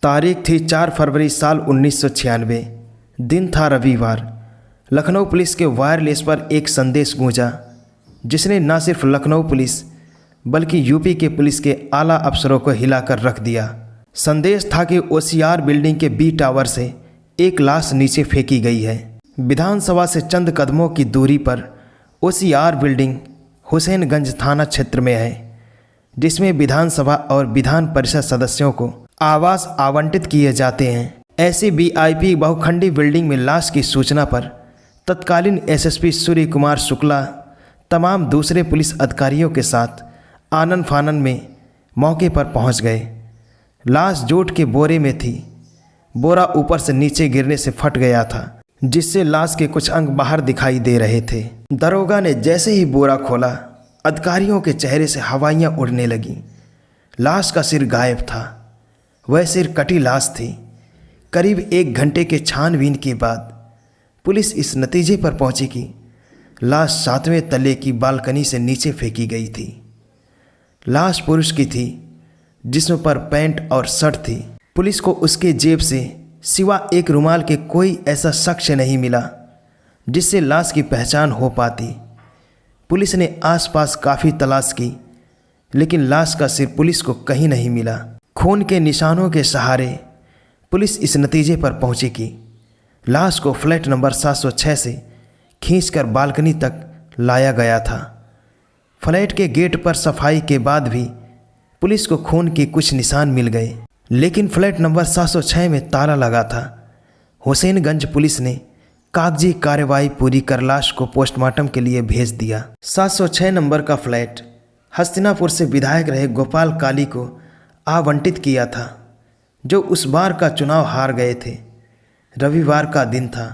तारीख थी 4 फरवरी साल 1996। दिन था रविवार। लखनऊ पुलिस के वायरलेस पर एक संदेश गूंजा जिसने न सिर्फ लखनऊ पुलिस बल्कि यूपी के पुलिस के आला अफसरों को हिलाकर रख दिया। संदेश था कि ओसीआर बिल्डिंग के बी टावर से एक लाश नीचे फेंकी गई है। विधानसभा से चंद कदमों की दूरी पर ओसीआर बिल्डिंग हुसैनगंज थाना क्षेत्र में है, जिसमें विधानसभा और विधान परिषद सदस्यों को आवास आवंटित किए जाते हैं। ऐसी वीआईपी बहुखंडी बिल्डिंग में लाश की सूचना पर तत्कालीन एसएसपी सूर्य कुमार शुक्ला तमाम दूसरे पुलिस अधिकारियों के साथ आनन फानन में मौके पर पहुंच गए। लाश जूट के बोरे में थी। बोरा ऊपर से नीचे गिरने से फट गया था, जिससे लाश के कुछ अंग बाहर दिखाई दे रहे थे। दरोगा ने जैसे ही बोरा खोला, अधिकारियों के चेहरे से हवाइयाँ उड़ने लगीं। लाश का सिर गायब था। वह सिर कटी लाश थी। करीब 1 घंटे के छानबीन के बाद पुलिस इस नतीजे पर पहुंची कि लाश 7वें तले की बालकनी से नीचे फेंकी गई थी। लाश पुरुष की थी, जिसमें पर पैंट और शर्ट थी। पुलिस को उसके जेब से सिवा एक रुमाल के कोई ऐसा शख्स नहीं मिला जिससे लाश की पहचान हो पाती। पुलिस ने आसपास काफ़ी तलाश की, लेकिन लाश का सिर पुलिस को कहीं नहीं मिला। खून के निशानों के सहारे पुलिस इस नतीजे पर पहुंची कि लाश को फ्लैट नंबर 706 से खींचकर बालकनी तक लाया गया था। फ्लैट के गेट पर सफाई के बाद भी पुलिस को खून के कुछ निशान मिल गए, लेकिन फ्लैट नंबर 706 में ताला लगा था। हुसैनगंज पुलिस ने कागजी कार्रवाई पूरी कर लाश को पोस्टमार्टम के लिए भेज दिया। 706 नंबर का फ्लैट हस्तिनापुर से विधायक रहे गोपाल काली को आवंटित किया था, जो उस बार का चुनाव हार गए थे। रविवार का दिन था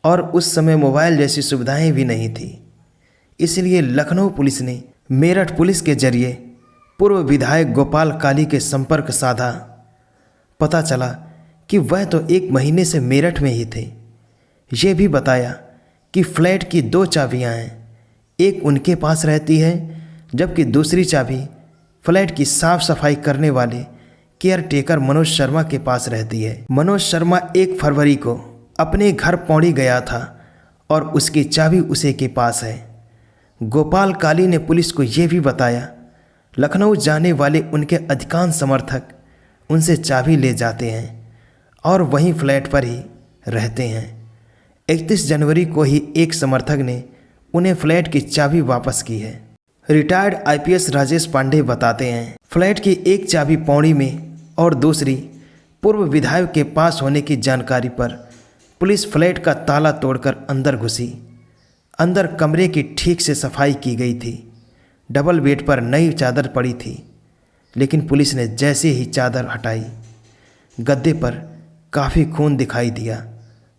और उस समय मोबाइल जैसी सुविधाएं भी नहीं थी। इसलिए लखनऊ पुलिस ने मेरठ पुलिस के जरिए पूर्व विधायक गोपाल काली के संपर्क साधा। पता चला कि वह तो 1 महीने से मेरठ में ही थे। ये भी बताया कि फ्लैट की 2 चाबियां हैं, एक उनके पास रहती है जबकि दूसरी चाबी फ्लैट की साफ सफाई करने वाले केयर टेकर मनोज शर्मा के पास रहती है। मनोज शर्मा 1 फरवरी को अपने घर पौड़ी गया था और उसकी चाबी उसी के पास है। गोपाल काली ने पुलिस को यह भी बताया लखनऊ जाने वाले उनके अधिकांश समर्थक उनसे चाबी ले जाते हैं और वहीं फ्लैट पर ही रहते हैं। 31 जनवरी को ही एक समर्थक ने उन्हें फ्लैट की चाबी वापस की है। रिटायर्ड आईपीएस राजेश पांडे बताते हैं, फ्लैट की एक चाबी पौड़ी में और दूसरी पूर्व विधायक के पास होने की जानकारी पर पुलिस फ्लैट का ताला तोड़कर अंदर घुसी। अंदर कमरे की ठीक से सफाई की गई थी। डबल बेड पर नई चादर पड़ी थी, लेकिन पुलिस ने जैसे ही चादर हटाई, गद्दे पर काफ़ी खून दिखाई दिया।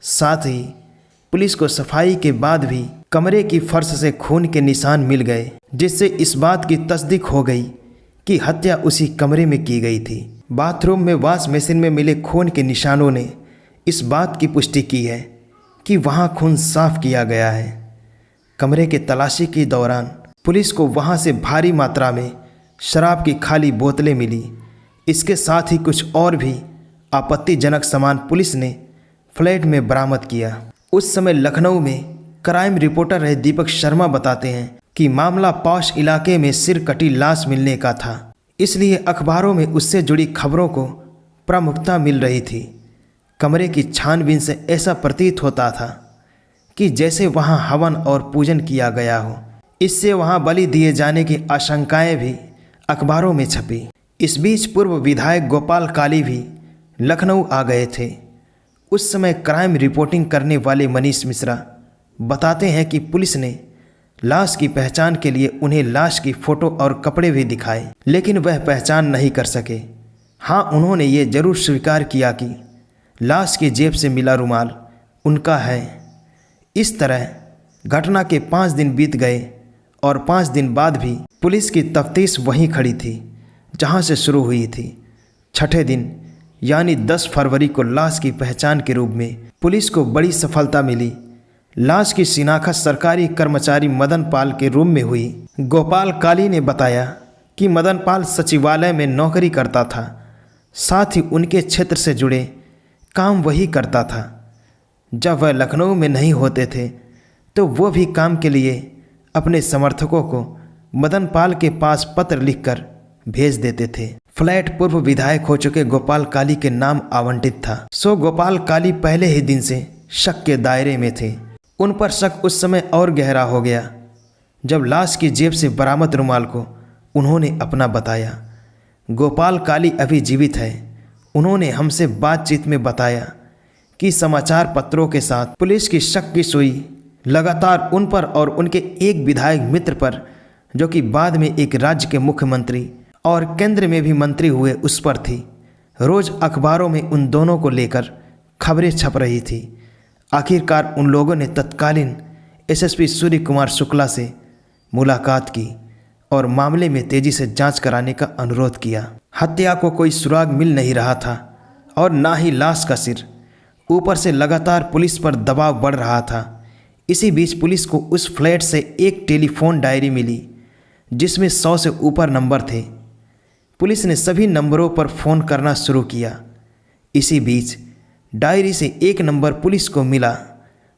साथ ही पुलिस को सफाई के बाद भी कमरे की फर्श से खून के निशान मिल गए, जिससे इस बात की तस्दीक हो गई कि हत्या उसी कमरे में की गई थी। बाथरूम में वॉश बेसिन में मिले खून के निशानों ने इस बात की पुष्टि की है कि वहां खून साफ किया गया है। कमरे के तलाशी के दौरान पुलिस को वहां से भारी मात्रा में शराब की खाली बोतलें मिली। इसके साथ ही कुछ और भी आपत्तिजनक सामान पुलिस ने फ्लैट में बरामद किया। उस समय लखनऊ में क्राइम रिपोर्टर रहे दीपक शर्मा बताते हैं कि मामला पॉश इलाके में सिर कटी लाश मिलने का था, इसलिए अखबारों में उससे जुड़ी खबरों को प्रमुखता मिल रही थी। कमरे की छानबीन से ऐसा प्रतीत होता था कि जैसे वहां हवन और पूजन किया गया हो। इससे वहां बलि दिए जाने की आशंकाएं भी अखबारों में छपी। इस बीच पूर्व विधायक गोपाल काली भी लखनऊ आ गए थे। उस समय क्राइम रिपोर्टिंग करने वाले मनीष मिश्रा बताते हैं कि पुलिस ने लाश की पहचान के लिए उन्हें लाश की फ़ोटो और कपड़े भी दिखाए, लेकिन वह पहचान नहीं कर सके। हाँ, उन्होंने ये जरूर स्वीकार किया कि लाश की जेब से मिला रुमाल उनका है। इस तरह घटना के 5 दिन बीत गए और 5 दिन बाद भी पुलिस की तफ्तीश वहीं खड़ी थी जहां से शुरू हुई थी। 6ठे दिन यानी 10 फरवरी को लाश की पहचान के रूप में पुलिस को बड़ी सफलता मिली। लाश की शिनाख्त सरकारी कर्मचारी मदन पाल के रूम में हुई। गोपाल काली ने बताया कि मदन पाल सचिवालय में नौकरी करता था। साथ ही उनके क्षेत्र से जुड़े काम वही करता था। जब वह लखनऊ में नहीं होते थे तो वो भी काम के लिए अपने समर्थकों को मदन पाल के पास पत्र लिखकर भेज देते थे। फ्लैट पूर्व विधायक हो चुके गोपाल काली के नाम आवंटित था। सो गोपाल काली पहले ही दिन से शक के दायरे में थे। उन पर शक उस समय और गहरा हो गया जब लाश की जेब से बरामद रुमाल को उन्होंने अपना बताया। गोपाल काली अभी जीवित है। उन्होंने हमसे बातचीत में बताया कि समाचार पत्रों के साथ पुलिस की शक की सुई लगातार उन पर और उनके एक विधायक मित्र पर, जो कि बाद में एक राज्य के मुख्यमंत्री और केंद्र में भी मंत्री हुए, उस पर थी। रोज अखबारों में उन दोनों को लेकर खबरें छप रही थी। आखिरकार उन लोगों ने तत्कालीन एसएसपी सूर्य कुमार शुक्ला से मुलाकात की और मामले में तेजी से जांच कराने का अनुरोध किया। हत्या को कोई सुराग मिल नहीं रहा था और ना ही लाश का सिर। ऊपर से लगातार पुलिस पर दबाव बढ़ रहा था। इसी बीच पुलिस को उस फ्लैट से एक टेलीफोन डायरी मिली जिसमें 100 से ऊपर नंबर थे। पुलिस ने सभी नंबरों पर फ़ोन करना शुरू किया। इसी बीच डायरी से एक नंबर पुलिस को मिला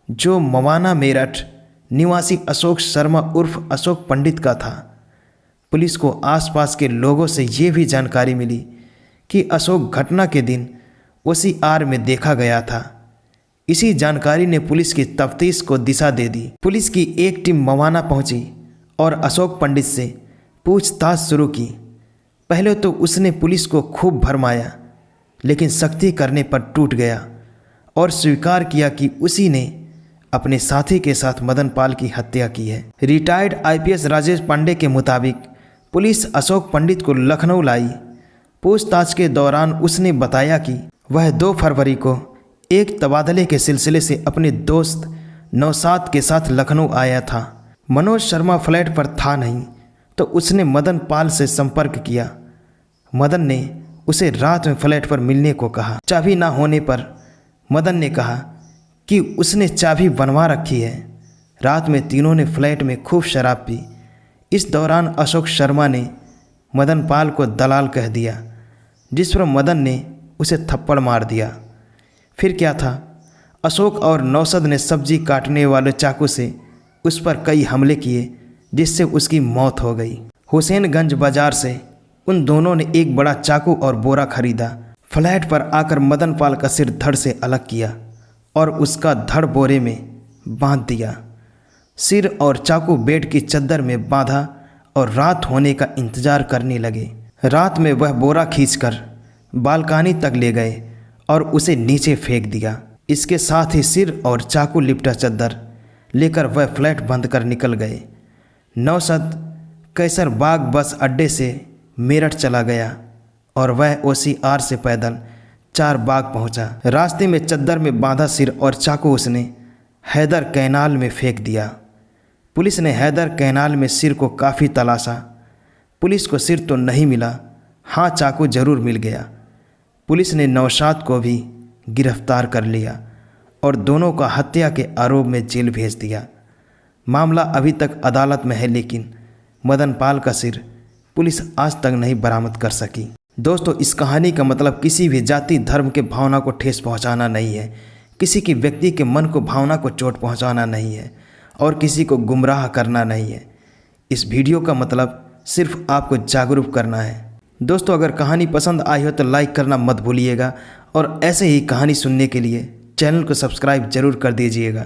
जो मवाना मेरठ निवासी अशोक शर्मा उर्फ अशोक पंडित का था। पुलिस को आसपास के लोगों से ये भी जानकारी मिली कि अशोक घटना के दिन ओसीआर में देखा गया था। इसी जानकारी ने पुलिस की तफ्तीश को दिशा दे दी। पुलिस की एक टीम मवाना पहुंची और अशोक पंडित से पूछताछ शुरू की। पहले तो उसने पुलिस को खूब भरमाया, लेकिन सख्ती करने पर टूट गया और स्वीकार किया कि उसी ने अपने साथी के साथ मदन पाल की हत्या की है। रिटायर्ड आईपीएस राजेश पांडे के मुताबिक पुलिस अशोक पंडित को लखनऊ लाई। पूछताछ के दौरान उसने बताया कि वह 2 फरवरी को एक तबादले के सिलसिले से अपने दोस्त नौशाद के साथ लखनऊ आया था। मनोज शर्मा फ्लैट पर था नहीं तो उसने मदन पाल से संपर्क किया। मदन ने उसे रात में फ्लैट पर मिलने को कहा। चाबी ना होने पर मदन ने कहा कि उसने चाबी बनवा रखी है। रात में तीनों ने फ्लैट में खूब शराब पी। इस दौरान अशोक शर्मा ने मदन पाल को दलाल कह दिया, जिस पर मदन ने उसे थप्पड़ मार दिया। फिर क्या था, अशोक और नौसद ने सब्जी काटने वाले चाकू से उस पर कई हमले किए जिससे उसकी मौत हो गई। हुसैनगंज बाजार से उन दोनों ने एक बड़ा चाकू और बोरा खरीदा। फ्लैट पर आकर मदन पाल का सिर धड़ से अलग किया और उसका धड़ बोरे में बांध दिया। सिर और चाकू बेड की चद्दर में बांधा और रात होने का इंतजार करने लगे। रात में वह बोरा खींचकर बालकनी तक ले गए और उसे नीचे फेंक दिया। इसके साथ ही सिर और चाकू लिपटा चद्दर लेकर वह फ्लैट बंद कर निकल गए। नौसद कैसर बाग बस अड्डे से मेरठ चला गया और वह ओसीआर से पैदल 4 बाग पहुंचा। रास्ते में चद्दर में बांधा सिर और चाकू उसने हैदर कैनाल में फेंक दिया। पुलिस ने हैदर कैनाल में सिर को काफ़ी तलाशा। पुलिस को सिर तो नहीं मिला, हाँ चाकू जरूर मिल गया। पुलिस ने नौशाद को भी गिरफ्तार कर लिया और दोनों का हत्या के आरोप में जेल भेज दिया। मामला अभी तक अदालत में है, लेकिन मदन पाल का सिर पुलिस आज तक नहीं बरामद कर सकी। दोस्तों, इस कहानी का मतलब किसी भी जाति धर्म के भावना को ठेस पहुंचाना नहीं है, किसी की व्यक्ति के मन को भावना को चोट पहुंचाना नहीं है और किसी को गुमराह करना नहीं है। इस वीडियो का मतलब सिर्फ आपको जागरूक करना है। दोस्तों, अगर कहानी पसंद आई हो तो लाइक करना मत भूलिएगा और ऐसे ही कहानी सुनने के लिए चैनल को सब्सक्राइब जरूर कर दीजिएगा।